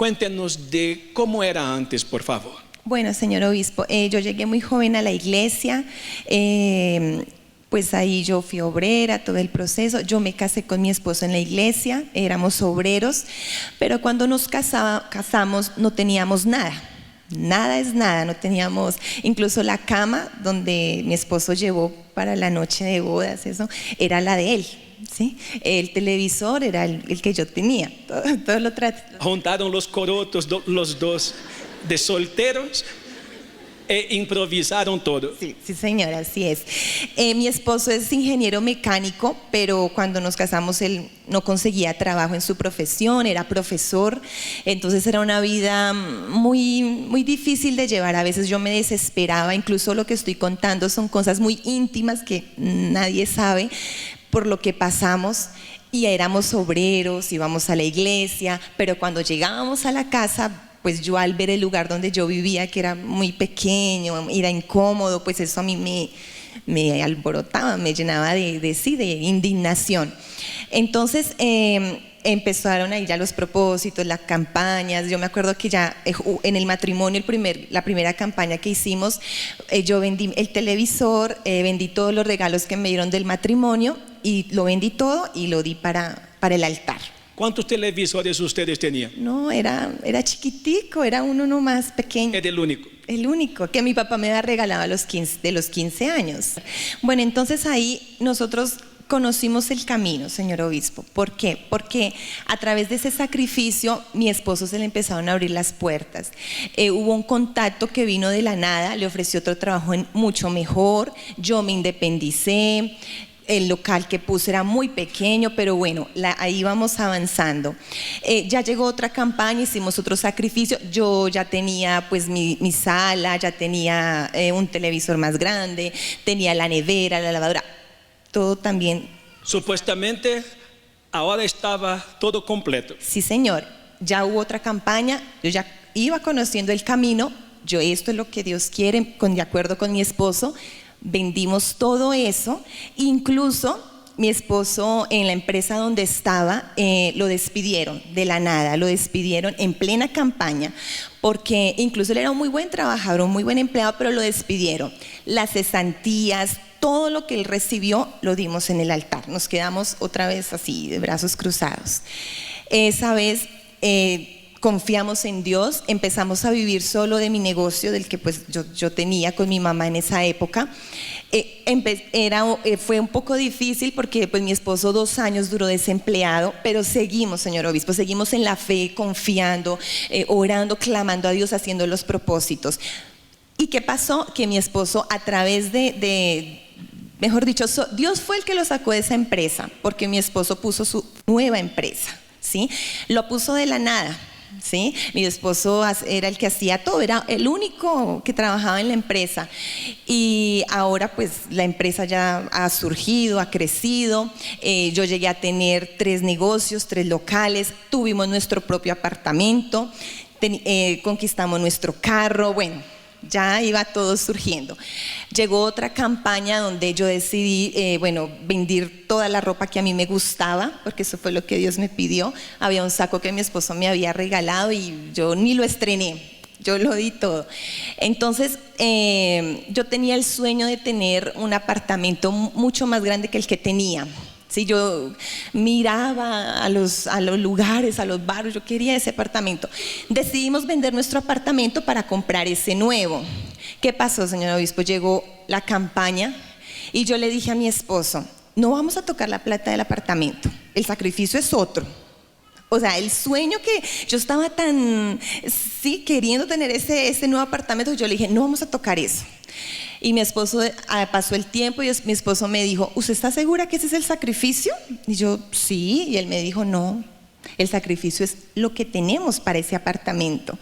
Cuéntenos de cómo era antes, por favor. Bueno, señor obispo, yo llegué muy joven a la iglesia, pues ahí yo fui obrera, todo el proceso. Yo me casé con mi esposo en la iglesia, éramos obreros, pero cuando nos casamos no teníamos nada. Nada es nada, no teníamos, incluso la cama donde mi esposo llevó para la noche de bodas, eso era la de él, ¿sí? El televisor era el que yo tenía, todo lo traté. Juntaron los corotos, los dos de solteros e improvisaron todo. Sí, sí, señora, así es. Mi esposo es ingeniero mecánico, pero cuando nos casamos él no conseguía trabajo en su profesión, era profesor, entonces era una vida muy, muy difícil de llevar. A veces yo me desesperaba, incluso lo que estoy contando son cosas muy íntimas que nadie sabe por lo que pasamos. Y éramos obreros, íbamos a la iglesia, pero cuando llegábamos a la casa, pues yo al ver el lugar donde yo vivía, que era muy pequeño, era incómodo, pues eso a mí me alborotaba, me llenaba de indignación. Entonces empezaron ahí ya los propósitos, las campañas. Yo me acuerdo que ya en el matrimonio, la primera campaña que hicimos, yo vendí el televisor, vendí todos los regalos que me dieron del matrimonio y lo vendí todo y lo di para el altar. ¿Cuántos televisores ustedes tenían? No, era chiquitico, era uno más pequeño. Era el único. El único, que mi papá me había regalado de los 15 años. Bueno, entonces ahí nosotros conocimos el camino, señor obispo. ¿Por qué? Porque a través de ese sacrificio mi esposo se le empezaron a abrir las puertas. Hubo un contacto que vino de la nada, le ofreció otro trabajo mucho mejor, yo me independicé. El local que puse era muy pequeño, pero bueno, ahí vamos avanzando. Ya llegó otra campaña, hicimos otro sacrificio. Yo ya tenía pues mi sala, ya tenía un televisor más grande, tenía la nevera, la lavadora, todo también. Supuestamente ahora estaba todo completo. Sí, señor, ya hubo otra campaña, yo ya iba conociendo el camino, esto es lo que Dios quiere, de acuerdo con mi esposo. Vendimos todo eso, incluso mi esposo en la empresa donde estaba lo despidieron de la nada, lo despidieron en plena campaña, porque incluso él era un muy buen trabajador, un muy buen empleado, pero lo despidieron. Las cesantías, todo lo que él recibió lo dimos en el altar, nos quedamos otra vez así de brazos cruzados. Esa vez confiamos en Dios, empezamos a vivir solo de mi negocio, del que pues yo tenía con mi mamá en esa época. Fue un poco difícil porque pues mi esposo 2 años duró desempleado, pero seguimos, señor obispo, seguimos en la fe, confiando, orando, clamando a Dios, haciendo los propósitos. ¿Y qué pasó? Que mi esposo a través mejor dicho, Dios fue el que lo sacó de esa empresa, porque mi esposo puso su nueva empresa, ¿sí? Lo puso de la nada. ¿Sí? Mi esposo era el que hacía todo, era el único que trabajaba en la empresa y ahora pues la empresa ya ha surgido, ha crecido. Yo llegué a tener 3 negocios, 3 locales, tuvimos nuestro propio apartamento, conquistamos nuestro carro, bueno, ya iba todo surgiendo. Llegó otra campaña donde yo decidí, vender toda la ropa que a mí me gustaba, porque eso fue lo que Dios me pidió. Había un saco que mi esposo me había regalado y yo ni lo estrené, yo lo di todo. Entonces, yo tenía el sueño de tener un apartamento mucho más grande que el que tenía. Sí, yo miraba a los lugares, a los barrios, yo quería ese apartamento. Decidimos vender nuestro apartamento para comprar ese nuevo. ¿Qué pasó, señor obispo? Llegó la campaña y yo le dije a mi esposo, no vamos a tocar la plata del apartamento, el sacrificio es otro. O sea, el sueño que yo estaba tan, queriendo tener ese nuevo apartamento, yo le dije, no vamos a tocar eso. Y mi esposo, pasó el tiempo y mi esposo me dijo, ¿usted está segura que ese es el sacrificio? Y yo, sí, y él me dijo, no, el sacrificio es lo que tenemos para ese apartamento.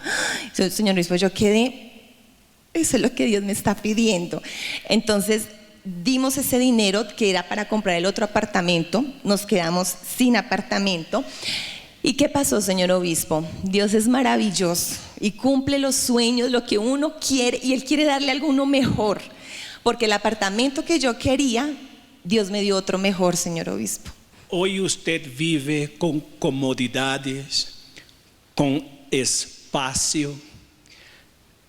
Señor obispo, yo quedé, eso es lo que Dios me está pidiendo. Entonces, dimos ese dinero que era para comprar el otro apartamento, nos quedamos sin apartamento. ¿Y qué pasó, señor obispo? Dios es maravilloso y cumple los sueños, lo que uno quiere, y Él quiere darle algo uno mejor, porque el apartamento que yo quería, Dios me dio otro mejor, señor obispo. Hoy usted vive con comodidades, con espacio.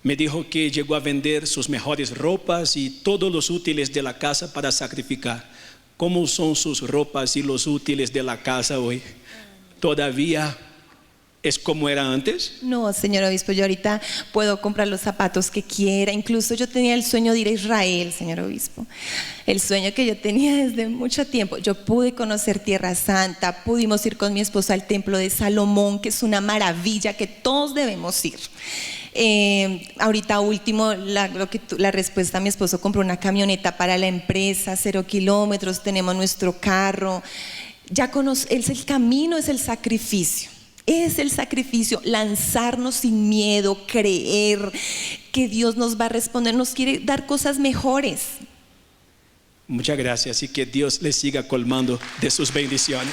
Me dijo que llegó a vender sus mejores ropas y todos los útiles de la casa para sacrificar. ¿Cómo son sus ropas y los útiles de la casa hoy? ¿Todavía es como era antes? No, señor obispo, yo ahorita puedo comprar los zapatos que quiera. Incluso yo tenía el sueño de ir a Israel, señor obispo. El sueño que yo tenía desde mucho tiempo. Yo pude conocer Tierra Santa, pudimos ir con mi esposo al templo de Salomón, que es una maravilla que todos debemos ir. Ahorita último, la respuesta a mi esposo: compró una camioneta para la empresa, 0 kilómetros, tenemos nuestro carro. Es el camino, es el sacrificio. Es el sacrificio, lanzarnos sin miedo, creer que Dios nos va a responder, nos quiere dar cosas mejores. Muchas gracias y que Dios les siga colmando de sus bendiciones.